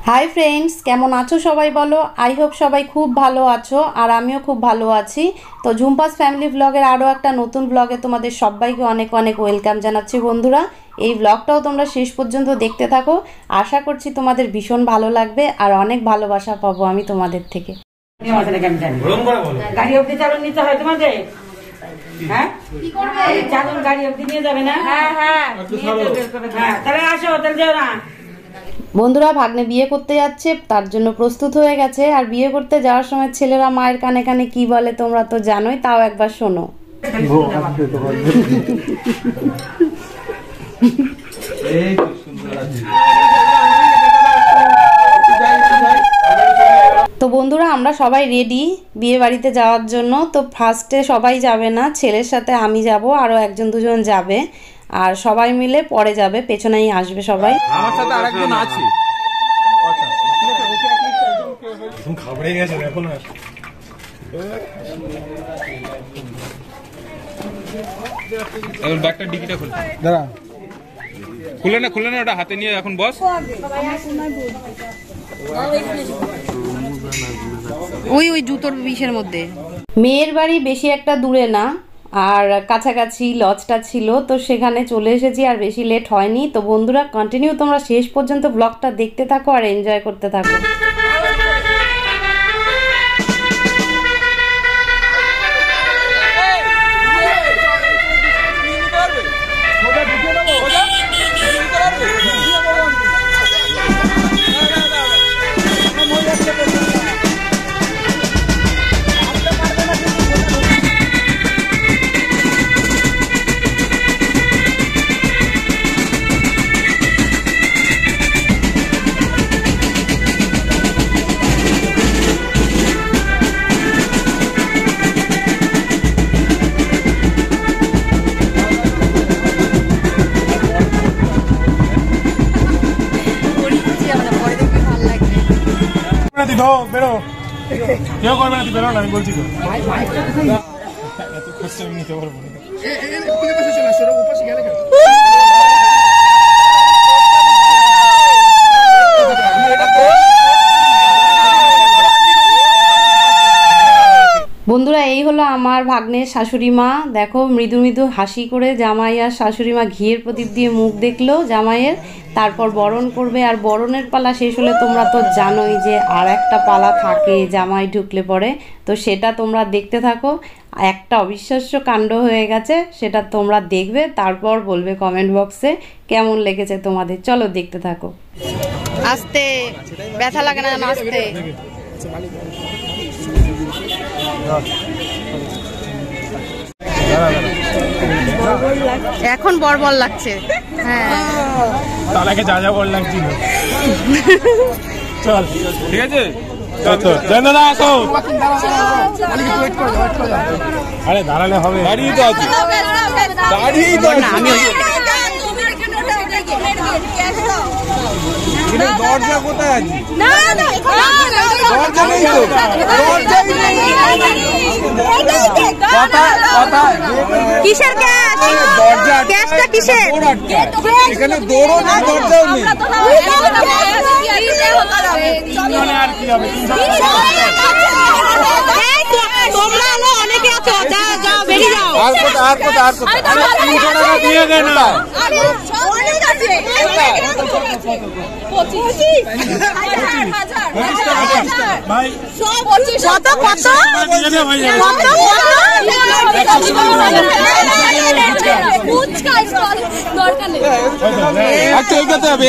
Hi friends केमन आछो सबाई बोलो। आई होप सबाई खूब भालो आछो और आमिओ खूब भालो आछि। तो झुम्पास फैमिली ब्लगेर आरो एकटा नतून ब्लगे तोमादेर सबाइके अनेक अनेक वेलकाम जानाच्छि। बंधुरा এই ব্লগটাও তোমরা শেষ পর্যন্ত দেখতে থাকো। আশা করছি তোমাদের ভীষণ ভালো লাগবে আর অনেক ভালোবাসা পাবো আমি তোমাদের থেকে। গাড়ি অবধি চালন নিতে হয় তোমাদের? হ্যাঁ কি করবে? চালন গাড়ি অবধি নিয়ে যাবে না? হ্যাঁ হ্যাঁ তাহলে আসো, তাহলে যাও না। বন্ধুরা ভাগ্নে বিয়ে করতে যাচ্ছে, তার জন্য প্রস্তুত হয়ে গেছে। আর বিয়ে করতে যাওয়ার সময় ছেলেরা মায়ের কানে কানে কি বলে তোমরা তো জানোই, তাও একবার শোনো। তো বন্ধুরা আমরা সবাই রেডি বিয়ে বাড়িতে যাওয়ার জন্য। তো ফার্স্টে সবাই যাবে না, ছেলের সাথে আমি যাব, আরো একজন দুজন যাবে, আর সবাই মিলে পরে যাবে, পেছনেই আসবে সবাই। আমার সাথে আরেকজন আছে। আচ্ছা ওকে তুমি খাবড়ে গেছে দেখো না। এখন ব্যাগটা ডিকিটা খুলে দাঁড়া, খুলে না ওটা হাতে নিয়ে এখন বস। ওই জুতোর বিষের মধ্যে। মেয়ের বাড়ি বেশি একটা দূরে না, আর কাছাকাছি লজটা ছিল, তো সেখানে চলে এসেছি, আর বেশি লেট হয়নি। তো বন্ধুরা কন্টিনিউ তোমরা শেষ পর্যন্ত ব্লগটা দেখতে থাকো আর এনজয় করতে থাকো। বেরো কেউ করবে না, তুই বেরো না, আমি বলছি তো। এত কষ্ট আমি নিতে পারবো না। বন্ধুরা এই হলো আমার ভাগ্নের শাশুড়ি মা। দেখো মৃদু মৃদু হাসি করে জামাই আর শাশুড়ি মা ঘিয়ের প্রদীপ দিয়ে মুখ দেখলো জামাইয়ের, তারপর বরণ করবে। আর বরণের পালা শেষ হলে তোমরা তো জানোই যে আর একটা পালা থাকে জামাই ঢুকলে পরে, তো সেটা তোমরা দেখতে থাকো। একটা অবিশ্বাস্য কাণ্ড হয়ে গেছে, সেটা তোমরা দেখবে, তারপর বলবে কমেন্ট বক্সে কেমন লেগেছে তোমাদের। চলো দেখতে থাকো। আস্তে, ব্যথা লাগে না আস্তে। এখন বড় লাগছে। হ্যাঁ তালাকে যা যা বল লাগছিল। চল ঠিক আছে, দাদা আসো। আরে দাঁড়ালে হবে, দাঁড়িয়ে তো আছি, দাঁড়িয়েই তো আমি। দরজা কোথায় আছে? দরজা নেই তো, দরজাই নেই। কিসের ক্যাশ? দরজা ক্যাশটা কিসের? এখানে দৌড়ও নেই, দরজাও নেই। আর কি হবে? আর কোথা দিয়ে দেয় না।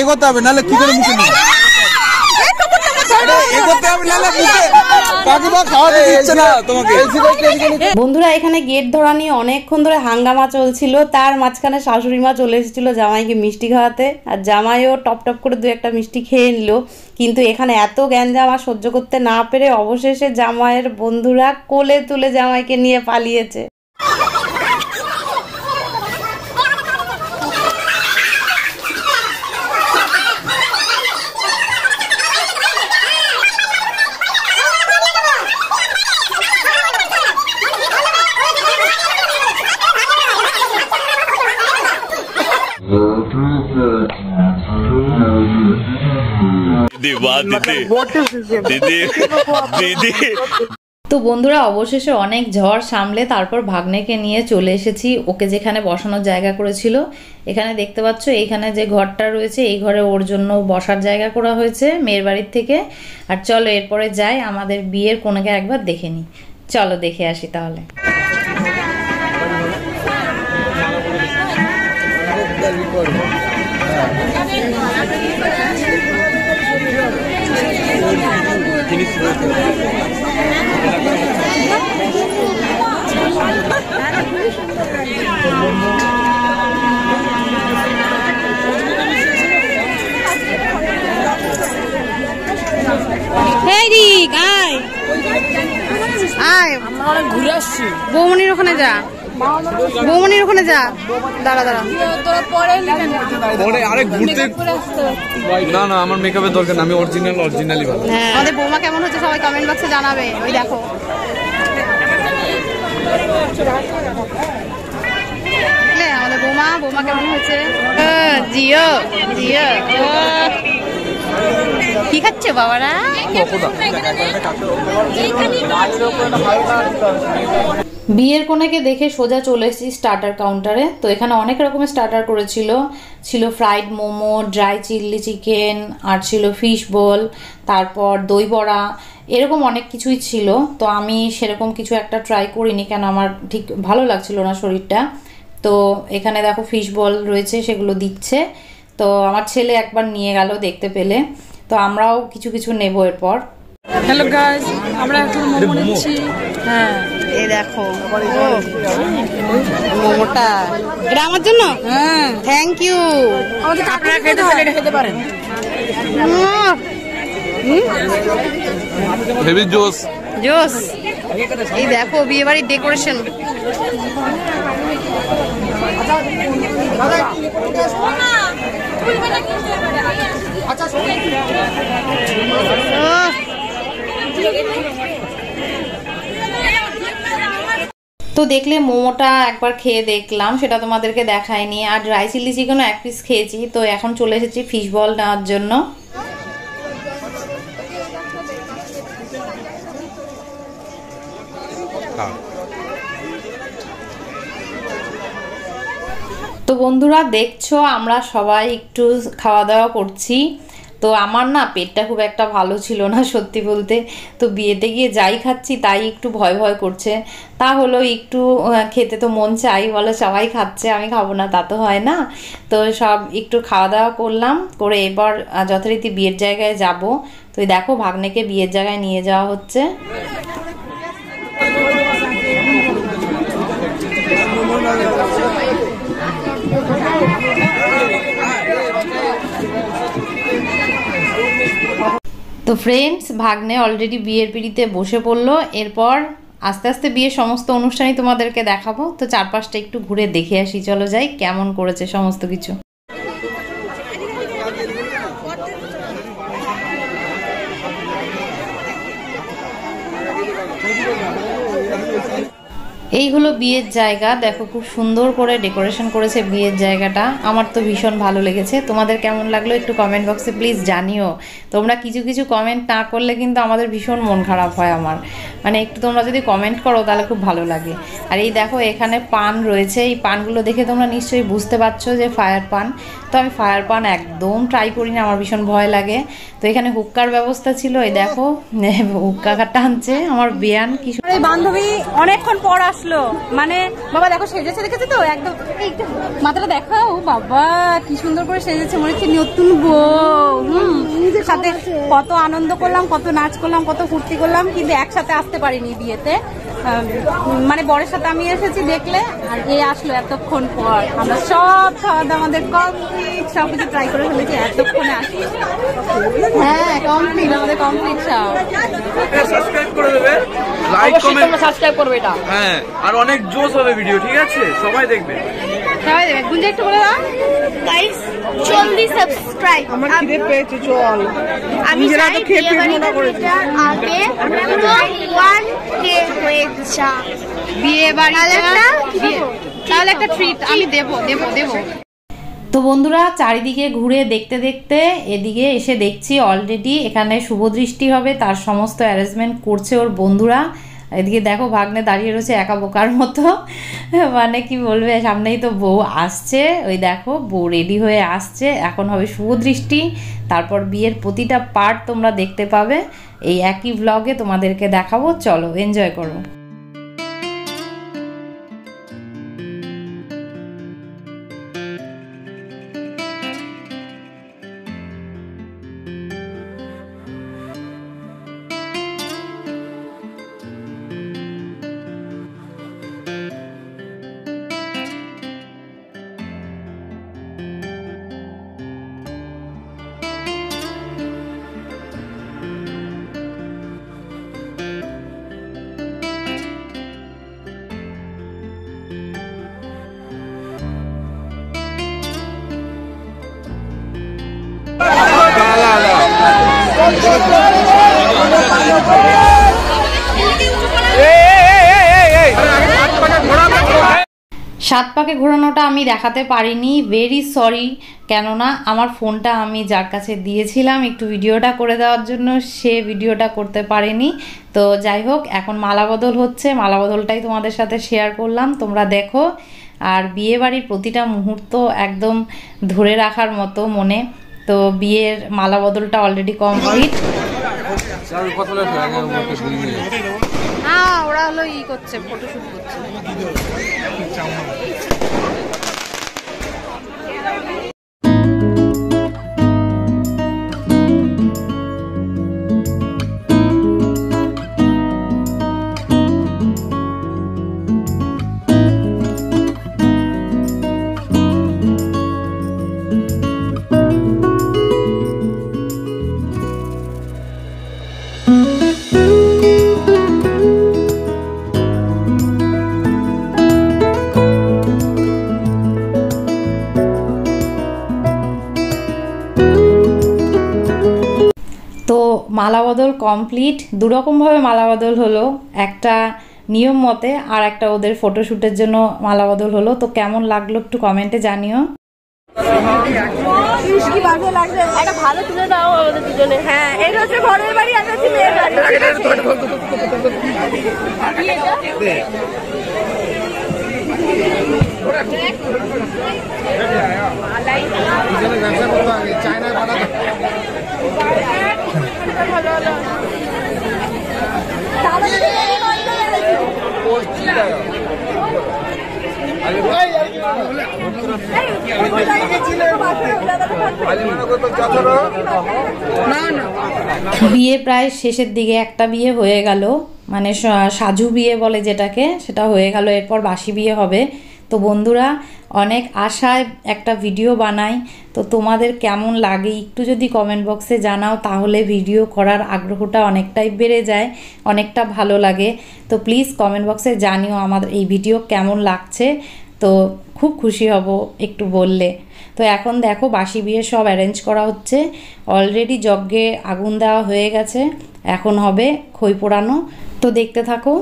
এগোতে হবে নাহলে কি করে মুখে নিয়ে বন্ধুরা এখানে গেট ধরা নিয়ে অনেকক্ষণ ধরে হাঙ্গামা চলছিল, তার মাঝখানে শাশুড়ি মা চলে এসেছিল জামাইকে মিষ্টি খাওয়াতে, আর জামাইও টপ টপ করে দু একটা মিষ্টি খেয়ে নিল। কিন্তু এখানে এত গ্যাঞ্জামা সহ্য করতে না পেরে অবশেষে জামাইয়ের বন্ধুরা কোলে তুলে জামাইকে নিয়ে পালিয়েছে। दीदी वाह दीदी दीदी। তো বন্ধুরা অবশেষে অনেক ঝড় সামলে তারপর ভাগ্নেকে নিয়ে চলে এসেছি ওকে যেখানে বসানোর জায়গা করেছিল। এখানে দেখতে পাচ্ছ এইখানে যে ঘরটা রয়েছে এই ঘরে ওর জন্য বসার জায়গা করা হয়েছে মেয়ের বাড়ির থেকে। আর চলো এরপরে যাই আমাদের বিয়ের কনেকে একবার দেখে নিই। চলো দেখে আসি তাহলে। ঘুরে আসছি বৌমনির ওখানে যা, বৌমনির ওখানে যা। দাঁড়া দাঁড়া আরে ঘুরতে না না আমার মেকআপের দরকার না, আমি অরিজিনালি ভালো। হ্যাঁ আমাদের বৌমা কেমন হচ্ছে সবাই কমেন্ট বক্সে জানাবে। ওই দেখো আমাদের বৌমা কেমন হয়েছে। জিও জিও কি খাচ্ছে বাবারা? বিয়ের কনেকে দেখে সোজা চলে এসেছি স্টার্টার কাউন্টারে। তো এখানে অনেক রকমের স্টার্টার করেছিল, ছিল fried momo, dry chilli chicken, আর ছিল ফিশ বল, তারপর দই বড়া, এরকম অনেক কিছুই ছিল। তো আমি সেরকম কিছু একটা ট্রাই করিনি, কেন আমার ঠিক ভালো লাগছিল না শরীরটা। তো এখানে দেখো ফিশ বল রয়েছে, সেগুলো দিচ্ছে। তো আমার ছেলে একবার নিয়ে গেল দেখতে পেলে, তো আমরাও কিছু কিছু নেব এরপর। হ্যালো গাইস, আমরা এখন মোমো নিচ্ছি। হ্যাঁ এই দেখো মোমোটা, এটা আমার জন্য। হ্যাঁ থ্যাংক ইউ। আপনারা খেতে পারেন। হেভি জোস জোস। এই দেখো বিয়ে বাড়ির ডেকোরেশন। তো দেখলে মোমোটা একবার খেয়ে দেখলাম, সেটা তোমাদেরকে দেখায়নি। আর ড্রাই চিলি চিকেনও এক পিস খেয়েছি। তো এখন চলে এসেছি ফিশ বল নেওয়ার জন্য। তো বন্ধুরা দেখছো আমরা সবাই একটু খাওয়া দাওয়া করছি। তো আমার না পেটটা খুব একটা ভালো ছিল না সত্যি বলতে। তো বিয়েতে গিয়ে যাই খাচ্ছি তাই একটু ভয় ভয় করছে। তা হলো একটু খেতে তো মন চাই, বলো সবাই খাচ্ছে আমি খাবো না তা তো হয় না। তো সব একটু খাওয়া দাওয়া করলাম, করে এবার যথারীতি বিয়ের জায়গায় যাব। তো দেখো ভাগ্নেকে বিয়ের জায়গায় নিয়ে যাওয়া হচ্ছে। তো ফ্রেন্ডস ভাগ্নে অলরেডি বিয়ের পিড়িতে বসে পড়লো। এরপর আস্তে আস্তে বিয়ের সমস্ত অনুষ্ঠানই তোমাদেরকে দেখাবো। তো চারপাশটা একটু ঘুরে দেখে আসি, চলো যাই কেমন করেছে সমস্ত কিছু। এই হলো বিয়ের জায়গা, দেখো খুব সুন্দর করে ডেকোরেশন করেছে বিয়ের জায়গাটা। আমার তো ভীষণ ভালো লেগেছে। তোমাদের কেমন লাগলো একটু কমেন্ট বক্সে প্লিজ জানিও। তোমরা কিছু কিছু কমেন্ট না করলে কিন্তু আমাদের ভীষণ মন খারাপ হয় আমার, মানে একটু তোমরা যদি কমেন্ট করো তাহলে খুব ভালো লাগে। আর এই দেখো এখানে পান রয়েছে, এই পানগুলো দেখে তোমরা নিশ্চয়ই বুঝতে পারছো যে ফায়ার পান। তো আমি ফায়ার পান একদম ট্রাই করি না, আমার ভীষণ ভয় লাগে। তো এখানে হুক্কার ব্যবস্থা ছিল, এই দেখো হুক্কা টানছে আমার বেয়ান। কি বান্ধবী অনেকক্ষণ পর আসলো, মানে বাবা দেখো সেজেছে, দেখেছে তো একদম মাথাটা দেখাও। বাবা কি সুন্দর করে সেজেছে, মনে হচ্ছে নতুন বউ। সাথে কত আনন্দ করলাম, কত নাচ করলাম, কত ফুর্তি করলাম, কিন্তু একসাথে আসতে পারিনি বিয়েতে। মানে বরের সাথে আমি এসেছি দেখলে, আর এ আসলো এতক্ষণ পর। আমরা সব খাওয়া দাওয়া আমাদের কমপ্লিট, সবকিছু ট্রাই করে ফেলেছি এতক্ষণে আসি। হ্যাঁ কমপ্লিট, আমাদের কমপ্লিট সব। সাবস্ক্রাইব করে দেবে, লাইক কমেন্ট সাবস্ক্রাইব করবে এটা। হ্যাঁ আর অনেক জোস হবে ভিডিও, ঠিক আছে? সবাই দেখবে, সবাই দেখবে। গুঞ্জা একটু বলে দাও গাইস, জলদি সাবস্ক্রাইব। আমার খিদে পেয়েছে, চল। আমি যাই বিয়ে বাড়িতে আগে 1K হয়ে যা বিয়ে বাড়ি, তাহলে একটা ট্রিট আমি দেব। তো বন্ধুরা চারিদিকে ঘুরে দেখতে দেখতে এদিকে এসে দেখছি অলরেডি এখানে শুভদৃষ্টি হবে, তার সমস্ত অ্যারেঞ্জমেন্ট করছে ওর বন্ধুরা। এদিকে দেখো ভাগ্নে দাঁড়িয়ে রয়েছে একা বোকার মতো, মানে কি বলবে, সামনেই তো বউ আসছে, ওই দেখো বউ রেডি হয়ে আসছে, এখন হবে শুভদৃষ্টি, তারপর বিয়ের প্রতিটা পার্ট তোমরা দেখতে পাবে এই একই ব্লগে, তোমাদেরকে দেখাবো। চলো এনজয় করো। সাত পাকে ঘোরানোটা আমি দেখাতে পারিনি, ভেরি সরি, কেননা আমার ফোনটা আমি যার কাছে দিয়েছিলাম একটু ভিডিওটা করে দেওয়ার জন্য, সে ভিডিওটা করতে পারেনি। তো যাই হোক, এখন মালা বদল হচ্ছে, মালা বদলটাই তোমাদের সাথে শেয়ার করলাম, তোমরা দেখো। আর বিয়ে বাড়ির প্রতিটা মুহূর্ত একদম ধরে রাখার মতো মনে। তো বিয়ের মালা বদলটা অলরেডি কমপ্লিট। ওরা হলো ই করছে, ফটোশুট করছে। মালা বদল কমপ্লিট, দুরকমভাবে মালা বদল হলো, একটা নিয়ম মতে আর একটা ওদের ফটোশ্যুটের জন্য মালা বদল হলো। তো কেমন লাগলো একটু কমেন্টে জানিও। ভালো তুলে দাও আমাদের দুজনে। হ্যাঁ, এটা হচ্ছে ঘরের বাড়ি, আর হচ্ছে মেয়ের বাড়ি। বিয়ে প্রায় শেষের দিকে, একটা বিয়ে হয়ে গেল, মানে সাজু বিয়ে বলে যেটাকে, সেটা হয়ে গেল, এরপর বাসি বিয়ে হবে। তো বন্ধুরা, অনেক আশায় একটা ভিডিও বানাই, তো তোমাদের কেমন লাগে একটু যদি কমেন্ট বক্সে জানাও, তাহলে ভিডিও করার আগ্রহটা অনেকটাই বেড়ে যায়, অনেকটা ভালো লাগে। তো প্লিজ কমেন্ট বক্সে জানিও আমাদের এই ভিডিও কেমন লাগছে, তো খুব খুশি হব একটু বললে। তো এখন দেখো বাসি বিয়ে সব অ্যারেঞ্জ করা হচ্ছে, অলরেডি যজ্ঞে আগুন দেওয়া হয়ে গেছে, এখন হবে খই পোড়ানো। তো দেখতে থাকো।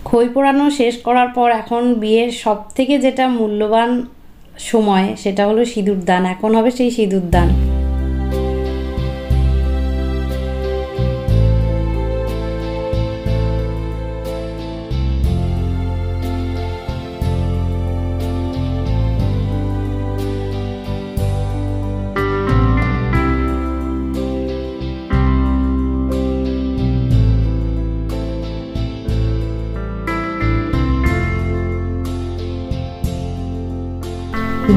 খই পোড়ানো শেষ করার পর এখন বিয়ের সব থেকে যেটা মূল্যবান সময়, সেটা হলো সিঁদুরদান। এখন হবে সেই সিঁদুরদান।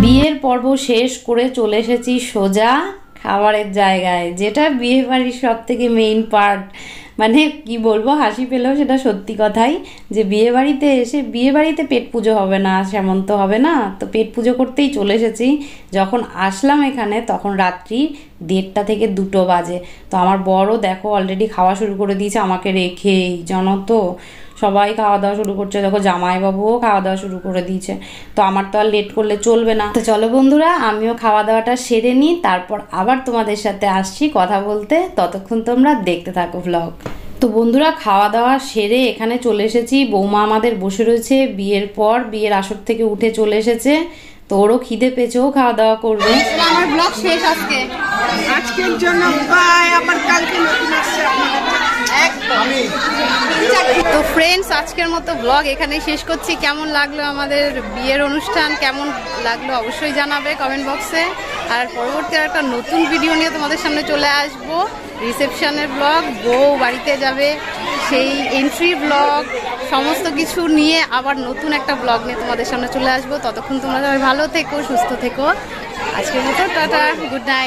বিয়ের পর্ব শেষ করে চলে এসেছি সোজা খাবারের জায়গায়, যেটা বিয়ে বাড়ির সব থেকে মেইন পার্ট। মানে কি বলবো, হাসি পেলেও সেটা সত্যি কথাই, যে বিয়ে বাড়িতে এসে, বিয়ে বাড়িতে পেট পুজো হবে না, সেমন তো হবে না, তো পেট পুজো করতেই চলে এসেছি। যখন আসলাম এখানে তখন রাত্রি 1:30 থেকে 2 বাজে। তো আমার বড় দেখো অলরেডি খাওয়া শুরু করে দিয়েছে আমাকে রেখেই, জানো তো সবাই খাওয়া দাওয়া শুরু করছে, দেখো জামাইবাবুও খাওয়া দাওয়া শুরু করে দিয়েছে। তো আমার তো আর লেট করলে চলবে না। তো চলো বন্ধুরা, আমিও খাওয়া দাওয়াটা সেরে নিই, তারপর আবার তোমাদের সাথে আসছি কথা বলতে। ততক্ষণ তোমরা দেখতে থাকো ব্লগ। তো বন্ধুরা, খাওয়া দাওয়া সেরে এখানে চলে এসেছি। বৌমা আমাদের বসে রয়েছে, বিয়ের পর বিয়ের আসর থেকে উঠে চলে এসেছে। তো ওরও খিদে পেয়েছে, ও খাওয়া দাওয়া করবে। আমার ব্লগ শেষ আজকের জন্য। বাই, আবার কালকে নতুন আসছে একদম। তো ফ্রেন্ডস, আজকের মতো ব্লগ এখানেই শেষ করছি। কেমন লাগলো আমাদের বিয়ের অনুষ্ঠান, কেমন লাগলো অবশ্যই জানাবে কমেন্ট বক্সে। আর পরবর্তী একটা নতুন ভিডিও নিয়ে তোমাদের সামনে চলে আসবো। রিসেপশনের ব্লগ, বউ বাড়িতে যাবে সেই এন্ট্রি ব্লগ, সমস্ত কিছু নিয়ে আবার নতুন একটা ব্লগ নিয়ে তোমাদের সামনে চলে আসবো। ততক্ষণ তোমরা সবাই ভালো থেকো, সুস্থ থেকো। আজকের মতো টাটা, গুড নাইট।